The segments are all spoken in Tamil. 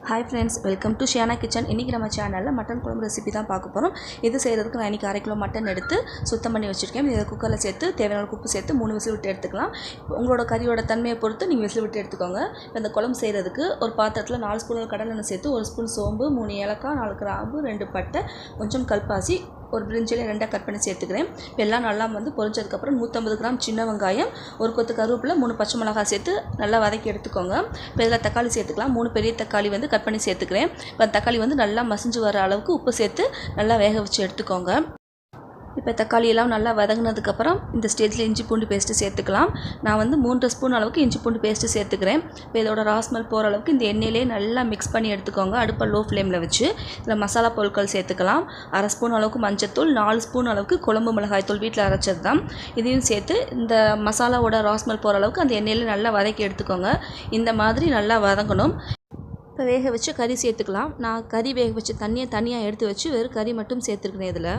High friends welcome to Shiyana kitchen. இன்றைக்கி நம்ம சேனலில் மட்டன் குழம்பு ரெசிபி தான் பார்க்க போகிறோம்। இது செய்கிறதுக்கு நான் இன்றைக்கி 1/2 கிலோ மட்டன் எடுத்து சுத்தம் பண்ணி வச்சுருக்கேன்। இதை குக்கரில் சேர்த்து தேவையான உப்பு சேர்த்து 3 விசில் விட்டு எடுத்துக்கலாம்। உங்களோட கறியோட தன்மையை பொறுத்து நீங்கள் விசில் விட்டு எடுத்துக்கோங்க। இப்போ இந்த குழம்பு செய்கிறதுக்கு ஒரு பாத்திரத்தில் 4 ஸ்பூன் கடலெண்ணெய் சேர்த்து 1 ஸ்பூன் சோம்பு, 3 ஏலக்காய், 4 கிராம்பு, 2 பட்டை, கொஞ்சம் கல்பாசி, ஒரு பிரிஞ்சில 2 கட் பண்ணி சேர்த்துக்கிறேன்। இப்போ எல்லாம் நல்லா பொரிஞ்சதுக்கப்புறம் 150 கிராம் சின்ன வெங்காயம், ஒரு கொத்து கருவேப்பிலை, 3 பச்சை மிளகாய் சேர்த்து நல்லா வதக்கி எடுத்துக்கோங்க। இப்போ இதில் தக்காளி சேர்த்துக்கலாம்। 3 பெரிய தக்காளி கட் பண்ணி சேர்த்துக்கிறேன்। இப்போ தக்காளி நல்லா மசிஞ்சு வர அளவுக்கு உப்பு சேர்த்து நல்லா வேக வச்சு எடுத்துக்கோங்க। இப்போ தக்காளி எல்லாம் நல்லா வதங்கினதுக்கப்புறம் இந்த ஸ்டேஜில் இஞ்சி பூண்டு பேஸ்ட்டு சேர்த்துக்கலாம்। நான் 3 ஸ்பூன் அளவுக்கு இஞ்சி பூண்டு பேஸ்ட்டு சேர்த்துக்கிறேன்। இப்போ இதோட ராஸ்மெல் போகிற அளவுக்கு இந்த எண்ணெயிலே நல்லா மிக்ஸ் பண்ணி எடுத்துக்கோங்க। அடுப்பை லோ ஃப்ளேமில் வச்சு இதில் மசாலா பொருட்கள் சேர்த்துக்கலாம்। 1/2 ஸ்பூன் அளவுக்கு மஞ்சத்தூள், 4 ஸ்பூன் அளவுக்கு குழம்பு மிளகாய் தூள் வீட்டில் அரைச்சது தான்। இதையும் சேர்த்து இந்த மசாலாவோட ராஸ்மெல் போகிற அளவுக்கு அந்த எண்ணெயிலே நல்லா வதக்கி எடுத்துக்கோங்க। இந்த மாதிரி நல்லா வதங்கணும்। இப்போ வேக வச்சு கறி சேர்த்துக்கலாம்। நான் கறி வேக வச்சு தண்ணியை தனியாக எடுத்து வச்சு வெறும் கறி மட்டும் சேர்த்துருக்கேன்। இதில்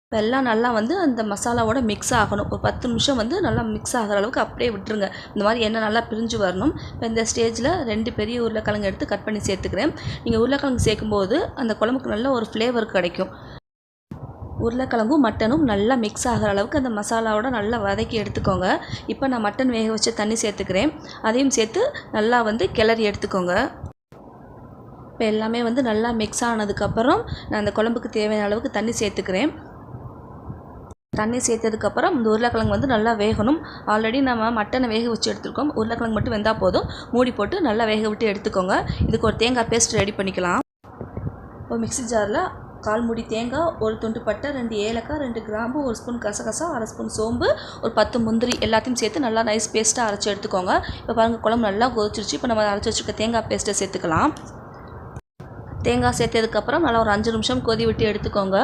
இப்போ எல்லாம் நல்லா அந்த மசாலாவோட மிக்ஸ் ஆகணும்। ஒரு 10 நிமிஷம் நல்லா மிக்ஸ் ஆகிற அளவுக்கு அப்படியே விட்டுருங்க। இந்த மாதிரி எண்ணெய் நல்லா பிரிஞ்சு வரணும்। இப்போ இந்த ஸ்டேஜில் 2 பெரிய உருளைக்கிழங்கு எடுத்து கட் பண்ணி சேர்த்துக்கிறேன்। நீங்கள் உருளைக்கிழங்கு சேர்க்கும்போது அந்த குழம்புக்கு நல்ல ஒரு ஃப்ளேவர் கிடைக்கும்। உருளைக்கிழங்கும் மட்டனும் நல்லா மிக்ஸ் ஆகிற அளவுக்கு அந்த மசாலாவோட நல்லா வதக்கி எடுத்துக்கோங்க। இப்போ நான் மட்டன் வேக வச்சு தண்ணி சேர்த்துக்கிறேன்। அதையும் சேர்த்து நல்லா கிளறி எடுத்துக்கோங்க। இப்போ எல்லாமே நல்லா மிக்ஸ் ஆனதுக்கப்புறம் நான் அந்த குழம்புக்கு தேவையான அளவுக்கு தண்ணி சேர்த்துக்கிறேன்। தண்ணி சேர்த்ததுக்கப்புறம் இந்த உருளைக்கிழங்கு நல்லா வேகணும்। ஆல்ரெடி நம்ம மட்டனை வேக வச்சு எடுத்துருக்கோம்। உருளைக்கிழங்கு மட்டும் வெந்தால் போதும்। மூடி போட்டு நல்லா வேக விட்டு எடுத்துக்கோங்க। இதுக்கு ஒரு தேங்காய் பேஸ்ட் ரெடி பண்ணிக்கலாம்। இப்போ மிக்ஸி ஜாரில் 1/4 மூடி தேங்காய், ஒரு துண்டு பட்டை, 2 ஏலக்காய், 2 கிராம்பு, 1 ஸ்பூன் கசகசா, 1/2 ஸ்பூன் சோம்பு, ஒரு 10 முந்திரி எல்லாத்தையும் சேர்த்து நல்லா நைஸ் பேஸ்ட்டாக அரைச்சி எடுத்துக்கோங்க। இப்போ பாருங்கள் குழம்பு நல்லா கொதிச்சிருச்சு। இப்போ நம்ம அரைச்சி வச்சுருக்க தேங்காய் பேஸ்ட்டை சேர்த்துக்கலாம்। தேங்காய் சேர்த்ததுக்கப்புறம் நல்லா ஒரு 5 நிமிஷம் கொதி விட்டு எடுத்துக்கோங்க।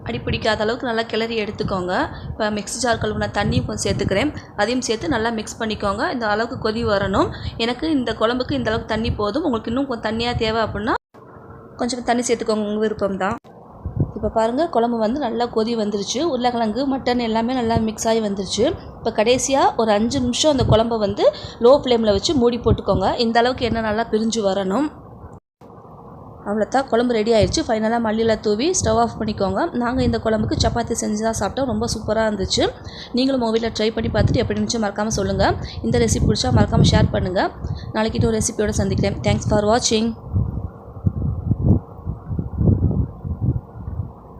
அடி பிடிக்காத அளவுக்கு நல்லா கிளறி எடுத்துக்கோங்க। இப்போ மிக்ஸி ஜார் கழுவுன தண்ணியும் கொஞ்சம் சேர்த்துக்கிறேன்। அதையும் சேர்த்து நல்லா மிக்ஸ் பண்ணிக்கோங்க। இந்த அளவுக்கு கொதி வரணும்। எனக்கு இந்த குழம்புக்கு இந்த அளவுக்கு தண்ணி போதும்। உங்களுக்கு இன்னும் கொஞ்சம் தண்ணியாக தேவை அப்படின்னா கொஞ்சம் தண்ணி சேர்த்துக்கோங்க, உங்கள் விருப்பம் தான்। இப்போ பாருங்கள் குழம்பு நல்லா கொதி வந்துருச்சு। உருளைக்கிழங்கு மட்டன் எல்லாமே நல்லா மிக்ஸ் ஆகி வந்துருச்சு। இப்போ கடைசியாக ஒரு 5 நிமிஷம் அந்த குழம்பை லோ ஃப்ளேமில் வச்சு மூடி போட்டுக்கோங்க। இந்த அளவுக்கு எண்ணெய் நல்லா பிரிஞ்சு வரணும்। அவ்வளோதான், குழம்பு ரெடி ஆயிடுச்சு। ஃபைனலாக மல்லியில் தூவி ஸ்டவ் ஆஃப் பண்ணிக்கோங்க। நாங்கள் இந்த குழம்புக்கு சப்பாத்தி செஞ்சு தான் சாப்பிட்டோம்। ரொம்ப சூப்பராக இருந்துச்சு। நீங்களும் உங்கள் வீட்டில் ட்ரை பண்ணி பார்த்துட்டு எப்படி இருந்துச்சு மறக்காமல் சொல்லுங்கள்। இந்த ரெசிபி பிடிச்சா மறக்காமல் ஷேர் பண்ணுங்கள்। நாளைக்கு ஒரு ரெசிபியோடு சந்திக்கிறேன்। தேங்க்ஸ் ஃபார் வாட்சிங்।